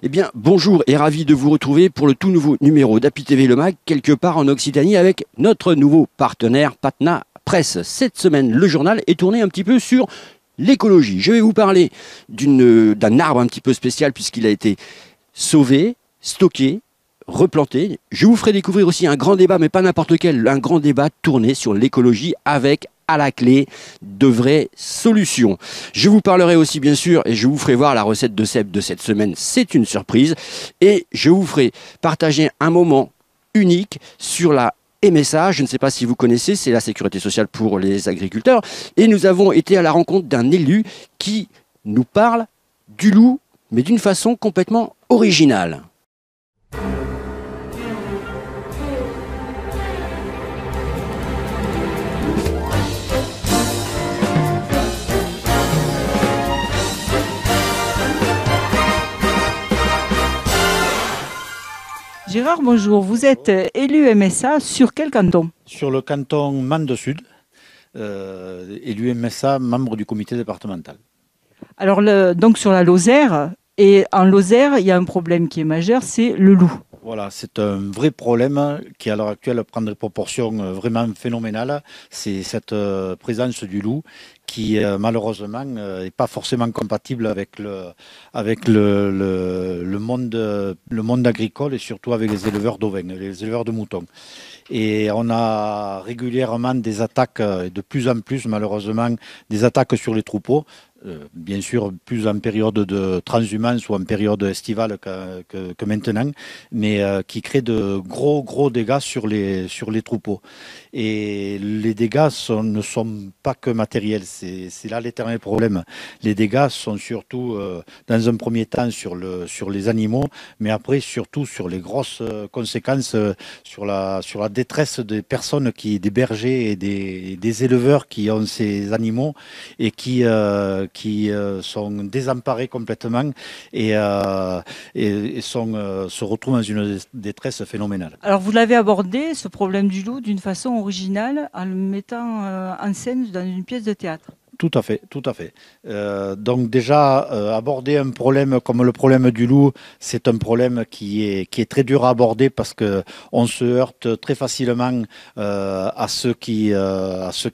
Eh bien, bonjour et ravi de vous retrouver pour le tout nouveau numéro d'Happy TV Le Mag, quelque part en Occitanie, avec notre nouveau partenaire Patna Presse. Cette semaine, le journal est tourné un petit peu sur l'écologie. Je vais vous parler d'un arbre un petit peu spécial puisqu'il a été sauvé, stocké, replanté. Je vous ferai découvrir aussi un grand débat, mais pas n'importe lequel, un grand débat tourné sur l'écologie avec à la clé de vraies solutions. Je vous parlerai aussi bien sûr et je vous ferai voir la recette de Seb de cette semaine, c'est une surprise, et je vous ferai partager un moment unique sur la MSA, je ne sais pas si vous connaissez, c'est la sécurité sociale pour les agriculteurs, et nous avons été à la rencontre d'un élu qui nous parle du loup, mais d'une façon complètement originale. Gérard, bonjour. Vous êtes élu MSA sur quel canton? Sur le canton Mende Sud, élu MSA, membre du comité départemental. Alors, donc sur la Lozère, et en Lozère, il y a un problème qui est majeur, c'est le loup. Voilà, c'est un vrai problème qui à l'heure actuelle prend des proportions vraiment phénoménales. C'est cette présence du loup qui malheureusement n'est pas forcément compatible avec le monde agricole et surtout avec les éleveurs d'ovins, les éleveurs de moutons. Et on a régulièrement des attaques, de plus en plus malheureusement, des attaques sur les troupeaux. Bien sûr, plus en période de transhumance ou en période estivale que maintenant, mais qui crée de gros dégâts sur les troupeaux. Et les dégâts ne sont pas que matériels, c'est là l'éternel problème. Les dégâts sont surtout, dans un premier temps, sur les animaux, mais après surtout sur les grosses conséquences, sur la détresse des personnes, des bergers et des éleveurs qui ont ces animaux et qui sont désemparés complètement et se retrouvent dans une détresse phénoménale. Alors vous l'avez abordé, ce problème du loup, d'une façon originale, en le mettant en scène dans une pièce de théâtre. Tout à fait, tout à fait. Donc déjà, aborder un problème comme le problème du loup, c'est un problème qui est très dur à aborder parce que on se heurte très facilement à ceux qui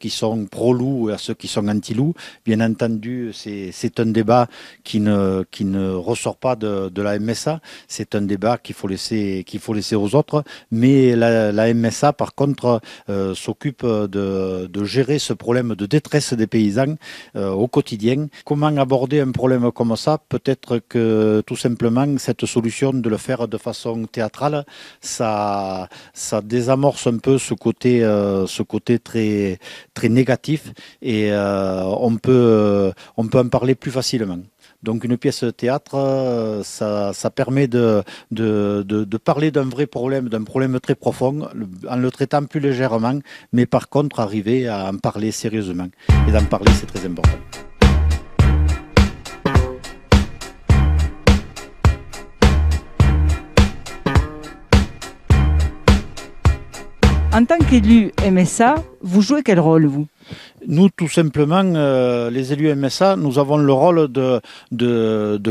sont pro-loup et à ceux qui sont anti-loup. Bien entendu, c'est un débat qui ne ressort pas de la MSA. C'est un débat qu'il faut laisser aux autres. Mais la MSA, par contre, s'occupe de gérer ce problème de détresse des paysans au quotidien. Comment aborder un problème comme ça? Peut-être que tout simplement cette solution de le faire de façon théâtrale, ça désamorce un peu ce côté très, très négatif et on peut en parler plus facilement. Donc une pièce de théâtre, ça permet de parler d'un vrai problème, d'un problème très profond, en le traitant plus légèrement, mais par contre arriver à en parler sérieusement. Et d'en parler, c'est très important. En tant qu'élu MSA, vous jouez quel rôle, vous? Nous, tout simplement, les élus MSA, nous avons le rôle de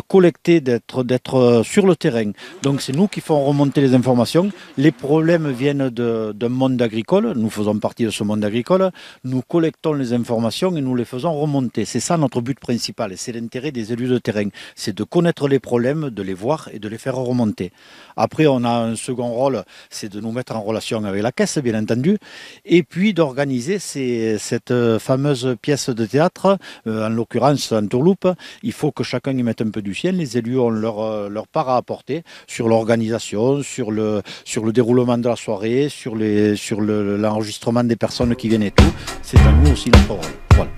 collecter, d'être sur le terrain. Donc c'est nous qui faisons remonter les informations. Les problèmes viennent d'un monde agricole. Nous faisons partie de ce monde agricole. Nous collectons les informations et nous les faisons remonter. C'est ça notre but principal. Et c'est l'intérêt des élus de terrain. C'est de connaître les problèmes, de les voir et de les faire remonter. Après, on a un second rôle, c'est de nous mettre en relation avec la caisse, bien entendu. Et puis d'organiser cette fameuse pièce de théâtre, en l'occurrence en tourloupe. Il faut que chacun y mette un peu du sien. Les élus ont leur part à apporter sur l'organisation, sur le déroulement de la soirée, sur l'enregistrement des personnes qui viennent et tout. C'est à nous aussi notre rôle. Voilà.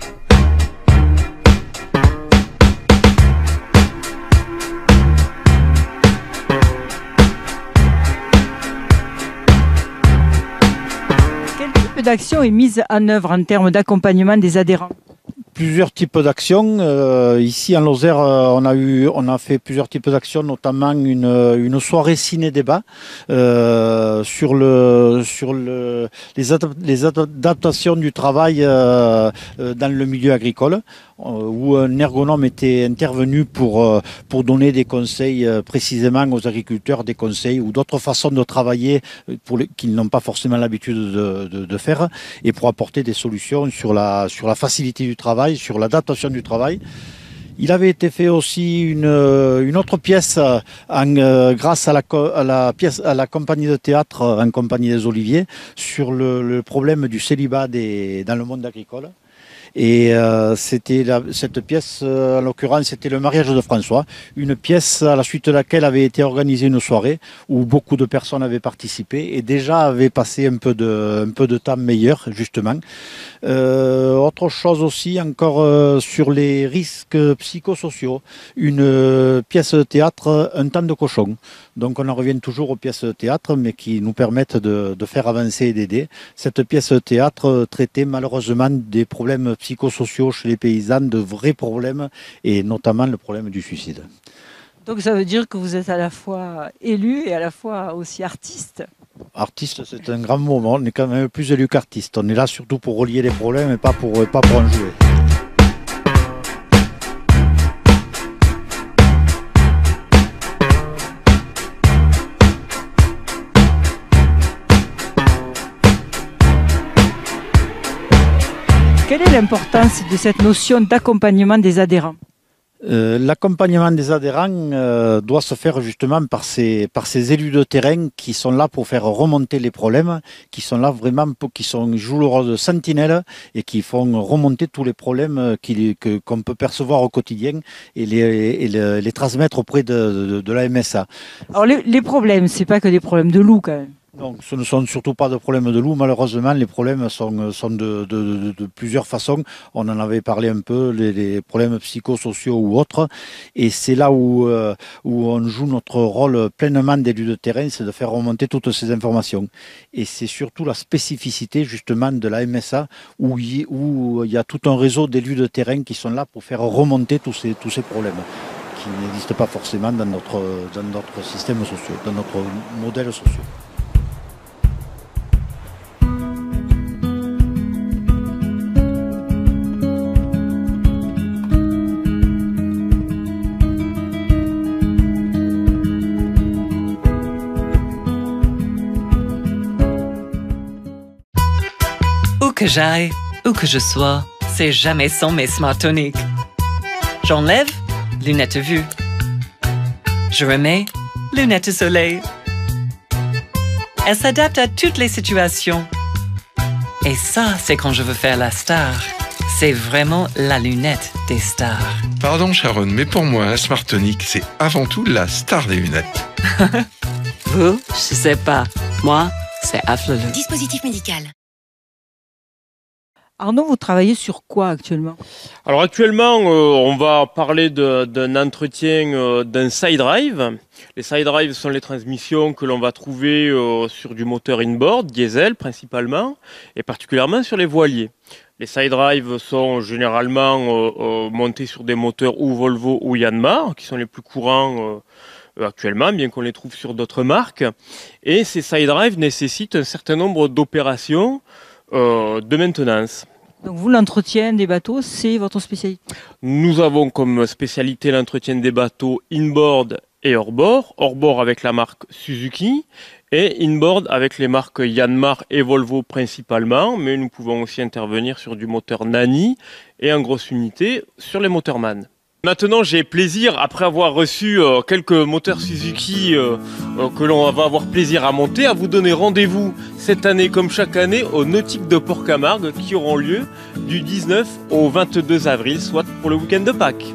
Quel type d'action est mise en œuvre en termes d'accompagnement des adhérents? Plusieurs types d'actions. Ici en Lozère, on a fait plusieurs types d'actions, notamment une soirée ciné-débat sur les adaptations du travail dans le milieu agricole, où un ergonome était intervenu pour donner des conseils précisément aux agriculteurs, des conseils ou d'autres façons de travailler qu'ils n'ont pas forcément l'habitude de faire, et pour apporter des solutions sur la facilité du travail, sur l'adaptation du travail. Il avait été fait aussi une autre pièce grâce à la compagnie de théâtre en compagnie des Oliviers sur le problème du célibat dans le monde agricole. Et cette pièce, en l'occurrence, c'était le mariage de François, une pièce à la suite de laquelle avait été organisée une soirée où beaucoup de personnes avaient participé et déjà avaient passé un peu de temps meilleur, justement. Autre chose aussi, encore sur les risques psychosociaux, une pièce de théâtre, Un temps de cochon. Donc on en revient toujours aux pièces de théâtre, mais qui nous permettent de faire avancer et d'aider. Cette pièce de théâtre traitait malheureusement des problèmes psychosociaux chez les paysans, de vrais problèmes, et notamment le problème du suicide. Donc ça veut dire que vous êtes à la fois élu et à la fois aussi artiste. Artiste, c'est un grand mot, on est quand même plus élu qu'artiste. On est là surtout pour relier les problèmes et pas pour en jouer. Quelle est l'importance de cette notion d'accompagnement des adhérents ? L'accompagnement des adhérents doit se faire justement par ces élus de terrain qui sont là pour faire remonter les problèmes, qui sont là vraiment qui jouent le rôle de sentinelle et qui font remonter tous les problèmes qu'on peut percevoir au quotidien et les transmettre auprès de la MSA. Alors les problèmes, c'est pas que des problèmes de loups quand même. Donc, ce ne sont surtout pas de problèmes de loups. Malheureusement, les problèmes sont de plusieurs façons. On en avait parlé un peu, les problèmes psychosociaux ou autres. Et c'est là où on joue notre rôle pleinement d'élu de terrain, c'est de faire remonter toutes ces informations. Et c'est surtout la spécificité, justement, de la MSA, où il y a tout un réseau d'élus de terrain qui sont là pour faire remonter tous ces problèmes qui n'existent pas forcément dans notre système social, dans notre modèle social. Où que j'aille, où que je sois, c'est jamais sans mes Smart Tonic. J'enlève, lunettes vue. Je remets, lunettes de soleil. Elle s'adapte à toutes les situations. Et ça, c'est quand je veux faire la star. C'est vraiment la lunette des stars. Pardon Sharon, mais pour moi, la Smart Tonic, c'est avant tout la star des lunettes. Vous, je sais pas. Moi, c'est Afflelou. Dispositif médical. Arnaud, vous travaillez sur quoi actuellement ? Alors actuellement, on va parler d'un entretien d'un side drive. Les side drives sont les transmissions que l'on va trouver sur du moteur inboard, diesel principalement, et particulièrement sur les voiliers. Les side drives sont généralement montés sur des moteurs ou Volvo ou Yanmar, qui sont les plus courants actuellement, bien qu'on les trouve sur d'autres marques. Et ces side drives nécessitent un certain nombre d'opérations de maintenance. Donc vous, l'entretien des bateaux, c'est votre spécialité ? Nous avons comme spécialité l'entretien des bateaux inboard et hors-bord. Hors-bord avec la marque Suzuki et inboard avec les marques Yanmar et Volvo principalement, mais nous pouvons aussi intervenir sur du moteur Nani et en grosse unité sur les moteurs MAN. Maintenant, j'ai plaisir, après avoir reçu quelques moteurs Suzuki que l'on va avoir plaisir à monter, à vous donner rendez-vous cette année comme chaque année aux Nautiques de Port-Camargue qui auront lieu du 19 au 22 avril, soit pour le week-end de Pâques.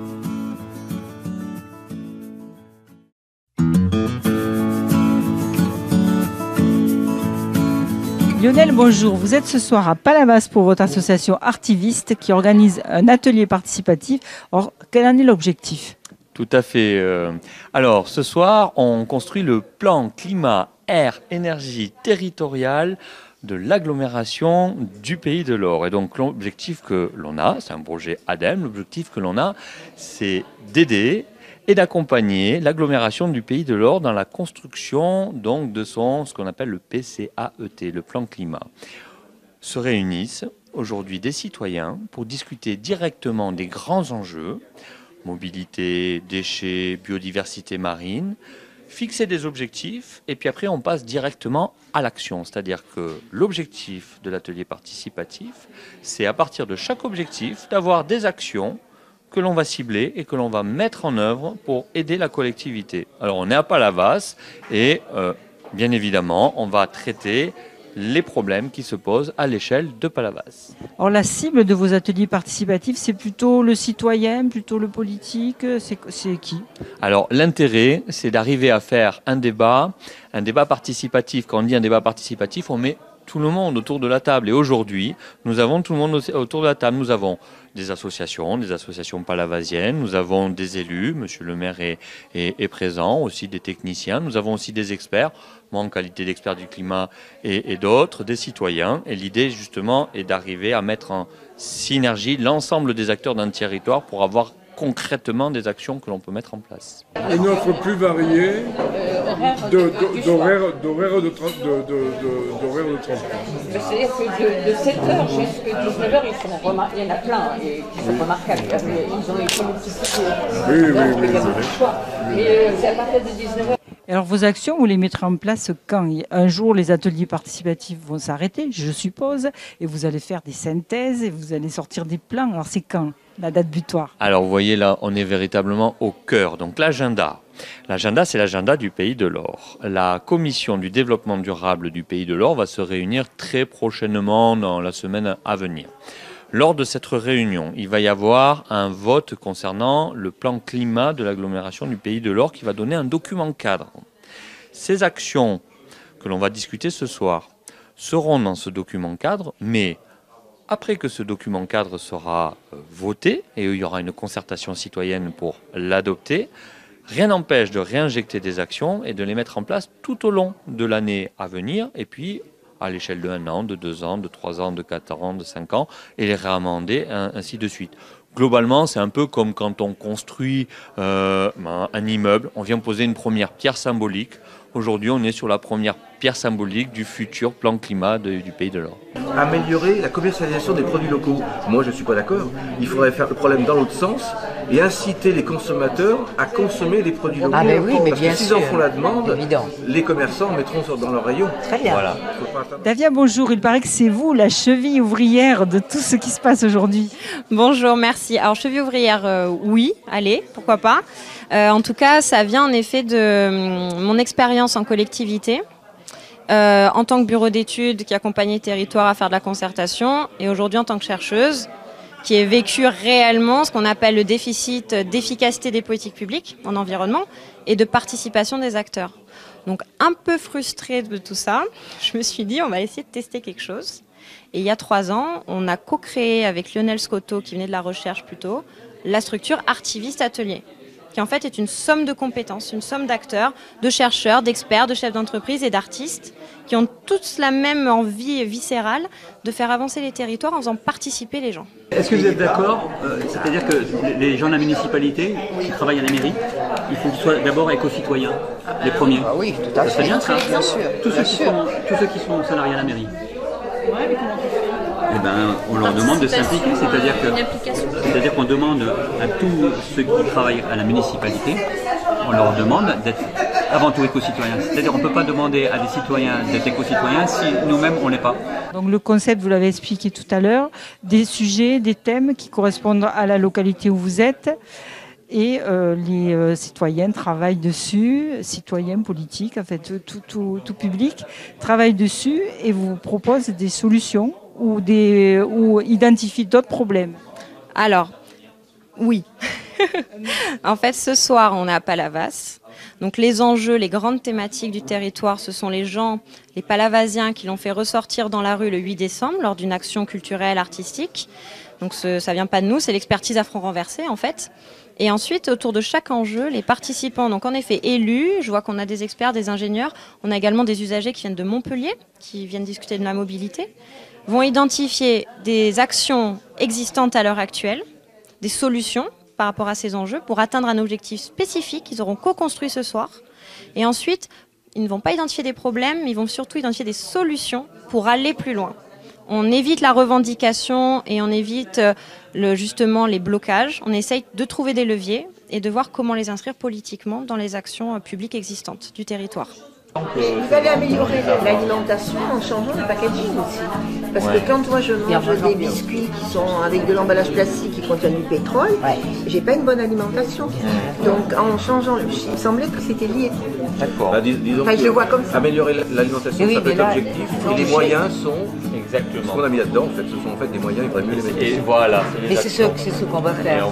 Lionel, bonjour. Vous êtes ce soir à Palavas pour votre association Artiviste qui organise un atelier participatif. Alors, quel en est l'objectif ? Tout à fait. Alors, ce soir, on construit le plan climat, air, énergie territoriale de l'agglomération du Pays de l'Or. Et donc l'objectif que l'on a, c'est un projet ADEME, l'objectif que l'on a, c'est d'aider et d'accompagner l'agglomération du Pays de l'Or dans la construction donc, de ce qu'on appelle le PCAET, le plan climat. Se réunissent aujourd'hui des citoyens pour discuter directement des grands enjeux, mobilité, déchets, biodiversité marine, fixer des objectifs et puis après on passe directement à l'action. C'est-à-dire que l'objectif de l'atelier participatif, c'est à partir de chaque objectif d'avoir des actions que l'on va cibler et que l'on va mettre en œuvre pour aider la collectivité. Alors on est à Palavas et bien évidemment on va traiter les problèmes qui se posent à l'échelle de Palavas. Alors la cible de vos ateliers participatifs, c'est plutôt le citoyen, plutôt le politique, c'est qui? Alors l'intérêt, c'est d'arriver à faire un débat participatif. Quand on dit un débat participatif, on met tout le monde autour de la table. Et aujourd'hui, nous avons tout le monde autour de la table. Nous avons des associations palavasiennes, nous avons des élus, monsieur le maire est présent, aussi des techniciens, nous avons aussi des experts, moi en qualité d'expert du climat et d'autres, des citoyens. Et l'idée justement est d'arriver à mettre en synergie l'ensemble des acteurs d'un territoire pour avoir concrètement des actions que l'on peut mettre en place. Une offre plus variée d'horaires de transport. C'est-à-dire que de 7h jusqu'à 19h, il y en a plein et qui sont remarquables. Ils ont été multipliés. Mais c'est à partir de 19h. Alors vos actions, vous les mettrez en place quand? Un jour, les ateliers participatifs vont s'arrêter, je suppose, et vous allez faire des synthèses et vous allez sortir des plans. Alors c'est quand la date butoir? Alors vous voyez là, on est véritablement au cœur. Donc l'agenda. L'agenda, c'est l'agenda du Pays de l'Or. La commission du développement durable du Pays de l'Or va se réunir très prochainement dans la semaine à venir. Lors de cette réunion, il va y avoir un vote concernant le plan climat de l'agglomération du Pays de l'Or qui va donner un document cadre. Ces actions que l'on va discuter ce soir seront dans ce document cadre, mais après que ce document cadre sera voté et il y aura une concertation citoyenne pour l'adopter, rien n'empêche de réinjecter des actions et de les mettre en place tout au long de l'année à venir et puis à l'échelle de 1 an, de 2 ans, de 3 ans, de 4 ans, de 5 ans, et les réamender ainsi de suite. Globalement, c'est un peu comme quand on construit un immeuble, on vient poser une première pierre symbolique. Aujourd'hui, on est sur la première pierre symbolique du futur plan climat du Pays de l'Or. Améliorer la commercialisation des produits locaux. Moi, je ne suis pas d'accord. Il faudrait faire le problème dans l'autre sens et inciter les consommateurs à consommer les produits locaux. Ah mais oui, mais parce bien que s'ils sûr, en font la demande, évident. Les commerçants mettront dans leur rayon. Très bien. Voilà. Davia, bonjour. Il paraît que c'est vous, la cheville ouvrière de tout ce qui se passe aujourd'hui. Bonjour, merci. Alors, cheville ouvrière, oui, allez, pourquoi pas. En tout cas, ça vient en effet de mon expérience en collectivité. En tant que bureau d'études qui accompagnait le territoire à faire de la concertation et aujourd'hui en tant que chercheuse qui ai vécu réellement ce qu'on appelle le déficit d'efficacité des politiques publiques en environnement et de participation des acteurs. Donc un peu frustrée de tout ça, je me suis dit on va essayer de tester quelque chose. Et il y a 3 ans, on a co-créé avec Lionel Scotto, qui venait de la recherche plutôt, la structure Artiviste Atelier, qui en fait est une somme de compétences, une somme d'acteurs, de chercheurs, d'experts, de chefs d'entreprise et d'artistes qui ont tous la même envie viscérale de faire avancer les territoires en faisant participer les gens. Est-ce que vous êtes d'accord, c'est-à-dire que les gens de la municipalité qui travaillent à la mairie, il faut qu'ils soient d'abord éco-citoyens, les premiers? Oui, tout à fait. Ça serait bien ça. Bien sûr. Tous ceux qui sont salariés à la mairie. Ouais, mais comment tu fais ? Eh ben, on leur demande de s'impliquer, c'est-à-dire qu'on demande à tous ceux qui travaillent à la municipalité, on leur demande d'être avant tout éco-citoyens. C'est-à-dire qu'on ne peut pas demander à des citoyens d'être éco-citoyens si nous-mêmes on l'est pas. Donc le concept, vous l'avez expliqué tout à l'heure, des sujets, des thèmes qui correspondent à la localité où vous êtes. Et les citoyens travaillent dessus, citoyens politiques, en fait tout public travaille dessus et vous propose des solutions ou identifie d'autres problèmes. Alors, oui. En fait, ce soir, on est à Palavas. Donc les enjeux, les grandes thématiques du territoire, ce sont les gens, les Palavasiens qui l'ont fait ressortir dans la rue le 8 décembre lors d'une action culturelle, artistique. Donc ça vient pas de nous, c'est l'expertise à front renversé en fait. Et ensuite, autour de chaque enjeu, les participants, donc en effet élus, je vois qu'on a des experts, des ingénieurs, on a également des usagers qui viennent de Montpellier, qui viennent discuter de la mobilité, vont identifier des actions existantes à l'heure actuelle, des solutions par rapport à ces enjeux pour atteindre un objectif spécifique qu'ils auront co-construit ce soir. Et ensuite, ils ne vont pas identifier des problèmes, mais ils vont surtout identifier des solutions pour aller plus loin. On évite la revendication et on évite justement les blocages. On essaye de trouver des leviers et de voir comment les inscrire politiquement dans les actions publiques existantes du territoire. Vous allez améliorer l'alimentation en changeant le packaging aussi. Parce que quand moi je mange des biscuits qui sont avec de l'emballage plastique qui contient du pétrole, j'ai pas une bonne alimentation. Donc en changeant, il me semblait que c'était lié. D'accord. Bah, disons je le vois comme ça. Améliorer l'alimentation, ça peut être objectif. Et les moyens sont exactement ce qu'on a mis là-dedans. En fait, ce sont en fait des moyens, il faudrait mieux les mettre. Et voilà. Mais c'est ce qu'on va faire.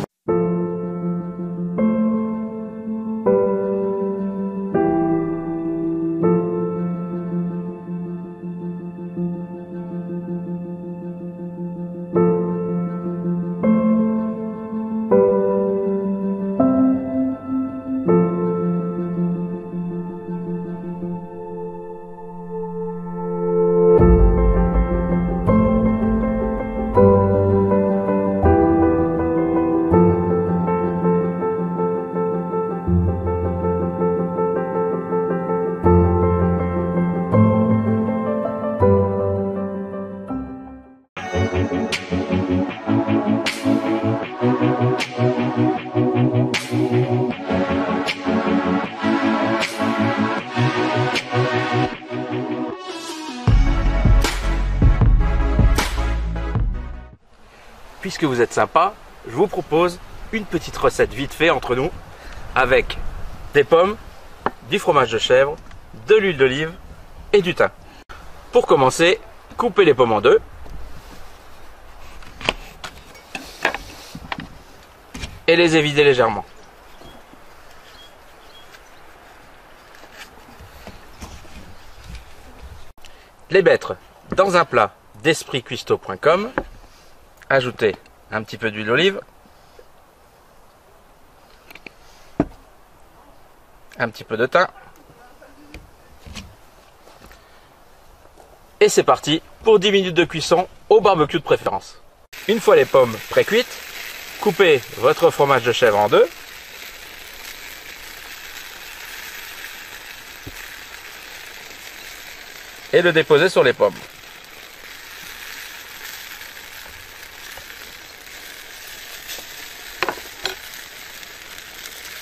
Puisque vous êtes sympa, je vous propose une petite recette vite fait entre nous avec des pommes, du fromage de chèvre, de l'huile d'olive et du thym. Pour commencer, coupez les pommes en deux et les évidez légèrement. Les mettre dans un plat d'espritcuistot.com. Ajoutez un petit peu d'huile d'olive, un petit peu de thym, et c'est parti pour 10 minutes de cuisson au barbecue de préférence. Une fois les pommes pré-cuites, coupez votre fromage de chèvre en deux, et le déposez sur les pommes.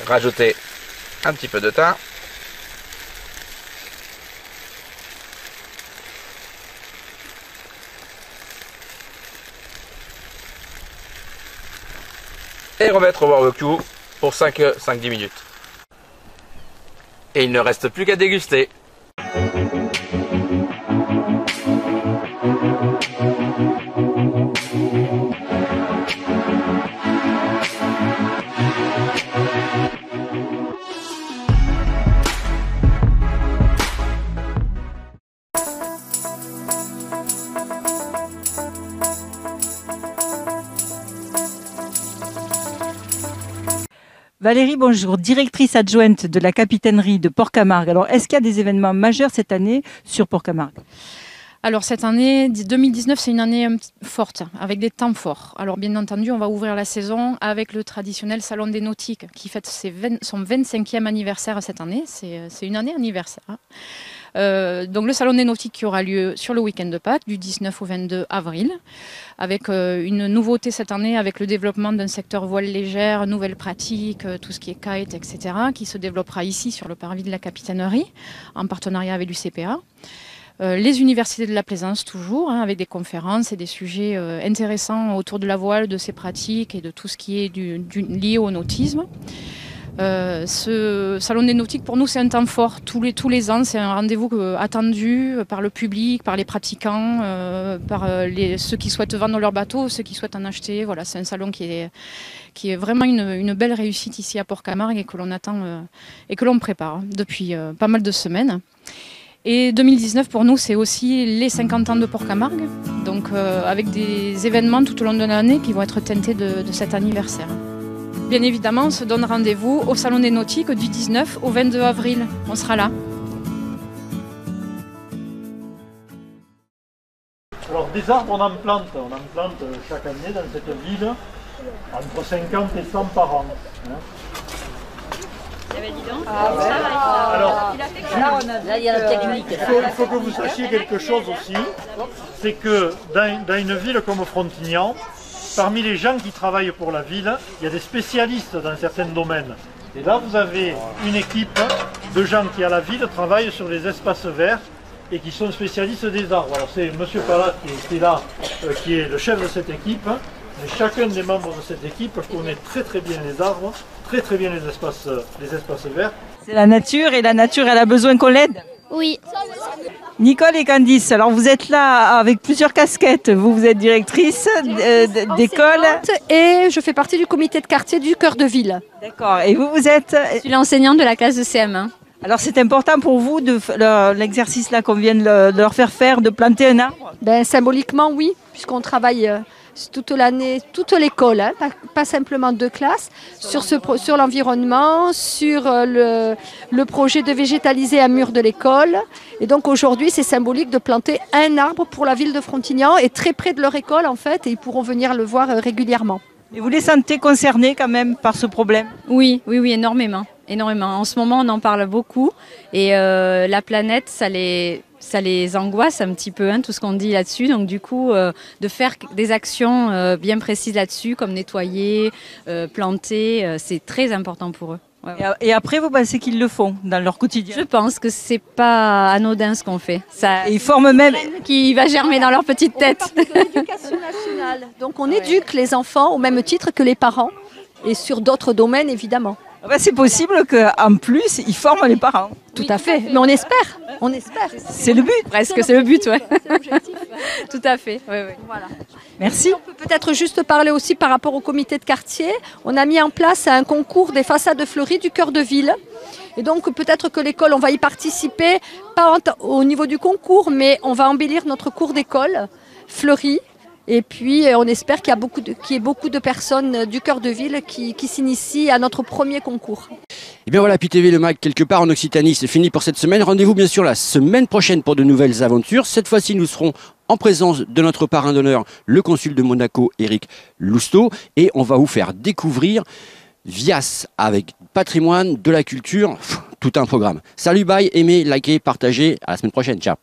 Rajoutez un petit peu de thym. Et remettre au barbecue pour 5-10 minutes. Et il ne reste plus qu'à déguster. Valérie, bonjour, directrice adjointe de la capitainerie de Port-Camargue. Alors, est-ce qu'il y a des événements majeurs cette année sur Port-Camargue ? Alors cette année, 2019, c'est une année forte, avec des temps forts. Alors bien entendu, on va ouvrir la saison avec le traditionnel Salon des Nautiques, qui fête son 25e anniversaire cette année. C'est une année anniversaire. Donc le Salon des Nautiques qui aura lieu sur le week-end de Pâques, du 19 au 22 avril, avec une nouveauté cette année, avec le développement d'un secteur voile légère, nouvelles pratiques, tout ce qui est kite, etc., qui se développera ici sur le parvis de la capitainerie, en partenariat avec l'UCPA. Les universités de la Plaisance toujours, avec des conférences et des sujets intéressants autour de la voile, de ses pratiques et de tout ce qui est lié au nautisme. Ce Salon des Nautiques, pour nous, c'est un temps fort. Tous les ans, c'est un rendez-vous attendu par le public, par les pratiquants, par ceux qui souhaitent vendre leur bateau, ceux qui souhaitent en acheter. Voilà, c'est un salon qui est vraiment une belle réussite ici à Port-Camargue et que l'on attend et que l'on prépare depuis pas mal de semaines. Et 2019, pour nous, c'est aussi les 50 ans de Port-Camargue, donc avec des événements tout au long de l'année qui vont être teintés de cet anniversaire. Bien évidemment, on se donne rendez-vous au Salon des Nautiques du 19 au 22 avril. On sera là. Alors des arbres, on en plante chaque année dans cette ville, entre 50 et 100 par an. Alors, là, il y a la technique. Il faut que vous sachiez quelque chose aussi, c'est que dans une ville comme Frontignan, parmi les gens qui travaillent pour la ville, il y a des spécialistes dans certains domaines. Et là, vous avez une équipe de gens qui, à la ville, travaillent sur les espaces verts et qui sont spécialistes des arbres. Alors, c'est M. Palat qui est là, qui est le chef de cette équipe. Mais chacun des membres de cette équipe connaît très bien les arbres, très bien les espaces verts. C'est la nature et la nature, elle a besoin qu'on l'aide. Oui. Nicole et Candice, alors vous êtes là avec plusieurs casquettes. Vous êtes directrice d'école. Et je fais partie du comité de quartier du Cœur de Ville. D'accord. Et vous êtes... Je suis l'enseignante de la classe de CM1. Alors c'est important pour vous, l'exercice là qu'on vient de leur faire, de planter un arbre? Symboliquement, oui, puisqu'on travaille toute l'année, toute l'école, hein, pas simplement 2 classes, sur l'environnement, sur le projet de végétaliser un mur de l'école. Et donc aujourd'hui, c'est symbolique de planter un arbre pour la ville de Frontignan et très près de leur école en fait, et ils pourront venir le voir régulièrement. Et vous les sentez concernés quand même par ce problème? Oui, énormément. En ce moment, on en parle beaucoup et la planète, ça les angoisse un petit peu, hein, tout ce qu'on dit là-dessus. Donc du coup, de faire des actions bien précises là-dessus, comme nettoyer, planter, c'est très important pour eux. Ouais. Et après, vous pensez qu'ils le font dans leur quotidien? Je pense que c'est pas anodin ce qu'on fait. Et ils forment même... qui va germer dans leur petite tête. L'éducation nationale. Donc on éduque les enfants au même titre que les parents et sur d'autres domaines évidemment. C'est possible qu'en plus, ils forment les parents. Tout à fait, mais on espère. C'est le but. Presque, c'est le but, ouais. C'est l'objectif. Tout à fait, ouais. Voilà. Merci. On peut peut-être juste parler aussi par rapport au comité de quartier. On a mis en place un concours des façades fleuries du cœur de ville. Et donc peut-être que l'école, on va y participer, pas au niveau du concours, mais on va embellir notre cours d'école fleurie. Et puis on espère qu'il y ait beaucoup de personnes du cœur de ville qui s'initient à notre premier concours. Et bien voilà, PTV Le Mag, quelque part en Occitanie, c'est fini pour cette semaine. Rendez-vous bien sûr la semaine prochaine pour de nouvelles aventures. Cette fois-ci, nous serons en présence de notre parrain d'honneur, le consul de Monaco, Éric Lousteau. Et on va vous faire découvrir Vias avec patrimoine, de la culture, tout un programme. Salut, bye, aimez, likez, partagez. À la semaine prochaine, ciao.